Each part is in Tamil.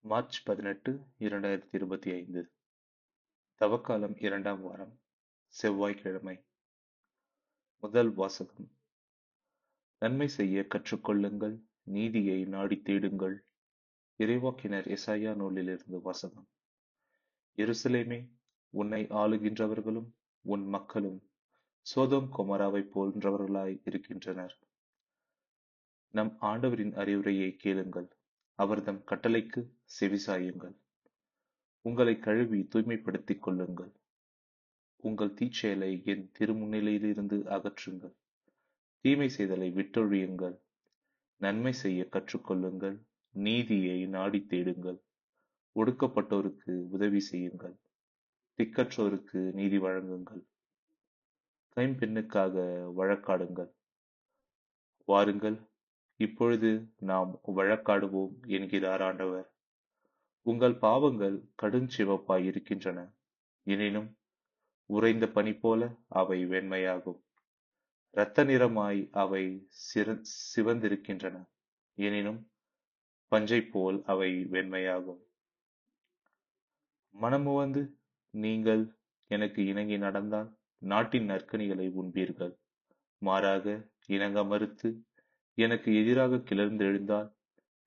மார்ச் 18, 2025 தவக்காலம் 2ஆம் வாரம், செவ்வாய்க்கிழமை. முதல் வாசகம். நன்மை செய்ய கற்றுக்கொள்ளுங்கள், நீதியை நாடித் தேடுங்கள். இறைவாக்கினர் எசாயா நூலிலிருந்து வாசகம். எருசலேமே, உன்னை ஆளுகின்றவர்களும் உன் மக்களும் சோதோம் கொமோராவைப் போன்றவர்களாய் இருக்கின்றனர். நம் ஆண்டவரின் அறிவுரையை கேளுங்கள், அவர்தம் கட்டளைக்கு செவிசாயுங்கள். உங்களை கழுவி தூய்மைப்படுத்திக் கொள்ளுங்கள். உங்கள் தீச்செயலை என் திருமுன்னிலையிலிருந்து அகற்றுங்கள். தீமை செய்தலை விட்டொழியுங்கள். நன்மை செய்ய கற்றுக்கொள்ளுங்கள், நீதியை நாடித் தேடுங்கள். ஒடுக்கப்பட்டோருக்கு உதவி செய்யுங்கள், திக்கற்றோருக்கு நீதி வழங்குங்கள். கைம்பெண்ணுக்காக வழக்காடுங்கள். வாருங்கள், இப்பொழுது நாம் வழக்காடுவோம் என்கிறார் ஆண்டவர். உங்கள் பாவங்கள் கடுஞ்சிவப்பாய் இருக்கின்றன, எனினும் உறைந்த பனி போல அவை வெண்மையாகும். இரத்த நிறமாய் அவை சிவந்திருக்கின்றன, எனினும் பஞ்சை போல் அவை வெண்மையாகும். மனமுவந்து நீங்கள் எனக்கு இணங்கி நடந்தால் நாட்டின் நற்கனிகளை உண்பீர்கள். மாறாக இணங்க மறுத்து எனக்கு எதிராக கிளர்ந்தெழுந்தால்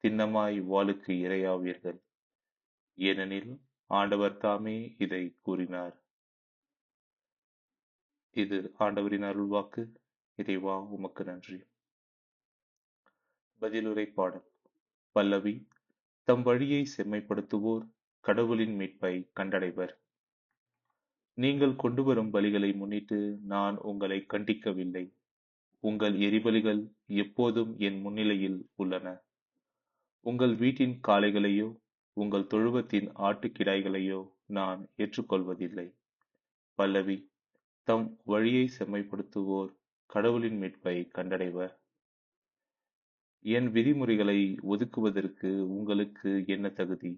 திண்ணமாய் வாளுக்கு இரையாவீர்கள். ஏனெனில் ஆண்டவர் தாமே இதை கூறினார். இது ஆண்டவரின் அருள்வாக்கு. இறைவா, உமக்கு நன்றி. பதிலுரை பாடல். பல்லவி. தம் வழியை செம்மைப்படுத்துவோர் கடவுளின் மீட்பை கண்டடைவர். நீங்கள் கொண்டு வரும் பலிகளை முன்னிட்டு நான் உங்களை கண்டிக்கவில்லை. உங்கள் எரிபலிகள் எப்போதும் என் முன்னிலையில் உள்ளன. உங்கள் வீட்டின் காளைகளையோ உங்கள் தொழுவத்தின் ஆட்டுக்கிடாய்களையோ நான் ஏற்றுக்கொள்வதில்லை. பல்லவி. தம் வழியை செம்மைப்படுத்துவோர் கடவுளின் மீட்பை கண்டடைவர். என் விதிமுறைகளை ஒதுக்குவதற்கு உங்களுக்கு என்ன தகுதி?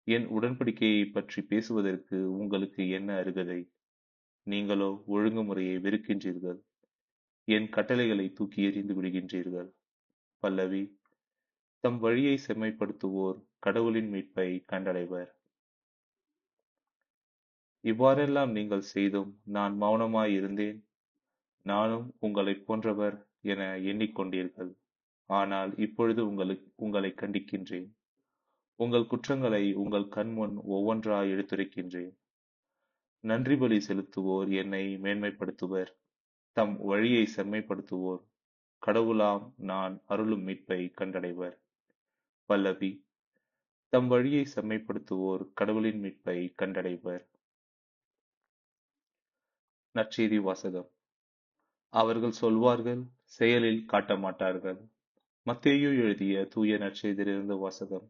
என் உடன்படிக்கையை பற்றி பேசுவதற்கு உங்களுக்கு என்ன அருகதை? நீங்களோ ஒழுங்குமுறையை வெறுக்கின்றீர்கள், என் கட்டளைகளை தூக்கி எறிந்து விடுகின்றீர்கள். பல்லவி. தம் வழியை செம்மைப்படுத்துவோர் கடவுளின் மீட்பை கண்டடைவர். இவ்வாறெல்லாம் நீங்கள் செய்தும் நான் மௌனமாய் இருந்தேன். நானும் உங்களைப் போன்றவர் என எண்ணிக்கொண்டீர்கள். ஆனால் இப்பொழுது உங்களை கண்டிக்கின்றேன். உங்கள் குற்றங்களை உங்கள் கண்முன் ஒவ்வொன்றாய் எடுத்துரைக்கின்றேன். நன்றி பலி செலுத்துவோர் என்னை மேன்மைப்படுத்துவர். தம் வழியை செம்மைப்படுத்துவோர் கடவுளாம் நான் அருளும் மீட்பை கண்டடைவர். பல்லவி. தம் வழியை செம்மைப்படுத்துவோர் கடவுளின் மீட்பை கண்டடைவர். நற்செய்தி வாசகம். அவர்கள் சொல்வார்கள், செயலில் காட்ட மாட்டார்கள். மத்தேயு எழுதிய தூய நற்செய்தியிலிருந்து வாசகம்.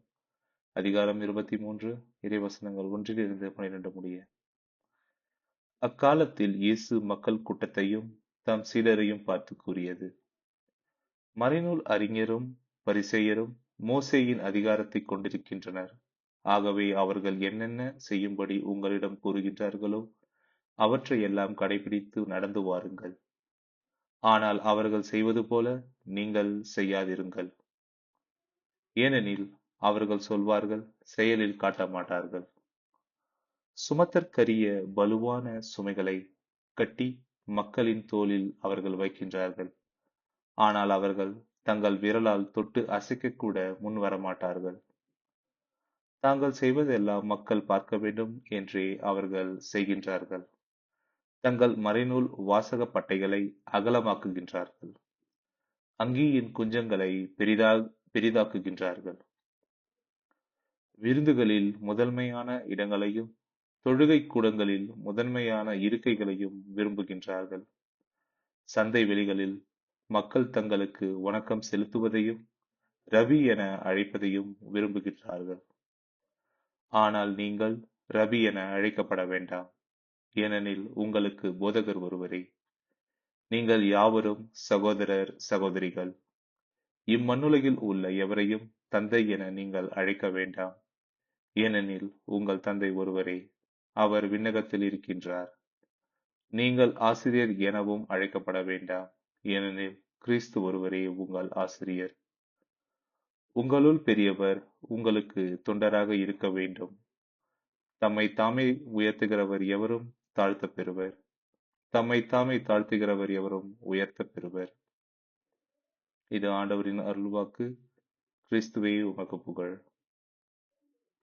அதிகாரம் 23, இறைவசனங்கள் 1-12 முடிய. அக்காலத்தில் இயேசு மக்கள் கூட்டத்தையும் தம் சீடரையும் பார்த்து கூறியது. மறைநூல் அறிஞரும் பரிசேயரும் மோசேயின் அதிகாரத்தை கொண்டிருக்கின்றனர். ஆகவே அவர்கள் என்னென்ன செய்யும்படி உங்களிடம் கூறுகின்றார்களோ அவற்றையெல்லாம் கடைபிடித்து நடந்து வாருங்கள். ஆனால் அவர்கள் செய்வது போல நீங்கள் செய்யாதிருங்கள். ஏனெனில் அவர்கள் சொல்வார்கள், செயலில் காட்ட மாட்டார்கள். சுமத்தற்கரிய வலுவான சுமைகளை கட்டி மக்களின் தோளில் அவர்கள் வைக்கின்றார்கள். ஆனால் அவர்கள் தங்கள் விரலால் தொட்டு அசைக்கக்கூட முன் வரமாட்டார்கள். தாங்கள் செய்வதெல்லாம் மக்கள் பார்க்க வேண்டும் என்றே அவர்கள் செய்கின்றார்கள். தங்கள் மறைநூல் வாசக பட்டைகளை அகலமாக்குகின்றார்கள். அங்கியின் குஞ்சங்களை பெரிதாக்குகின்றார்கள். விருந்துகளில் முதன்மையான இடங்களையும் தொழுகை கூடங்களில் முதன்மையான இருக்கைகளையும் விரும்புகின்றார்கள். சந்தை வெளிகளில் மக்கள் தங்களுக்கு வணக்கம் செலுத்துவதையும் ரவி என அழைப்பதையும் விரும்புகின்றார்கள். ஆனால் நீங்கள் ரவி என அழைக்கப்பட வேண்டாம், ஏனெனில் உங்களுக்கு போதகர் ஒருவரே. நீங்கள் யாவரும் சகோதரர் சகோதரிகள். இம்மண்ணுலகில் உள்ள எவரையும் தந்தை என நீங்கள் அழைக்க வேண்டாம், ஏனெனில் உங்கள் தந்தை ஒருவரே, அவர் விண்ணகத்தில் இருக்கின்றார். நீங்கள் ஆசிரியர் எனவும் அழைக்கப்பட வேண்டாம், ஏனெனில் கிறிஸ்து ஒருவரே உங்கள் ஆசிரியர். உங்களுள் பெரியவர் உங்களுக்கு தொண்டராக இருக்க வேண்டும். தம்மைத் தாமே உயர்த்துகிறவர் எவரும் தாழ்த்தப் பெறுவர். தம்மைத் தாமே தாழ்த்துகிறவர் எவரும் உயர்த்தப் பெறுவர். இது ஆண்டவரின் அருள்வாக்கு. கிறிஸ்துவே உமக்கு புகழ்.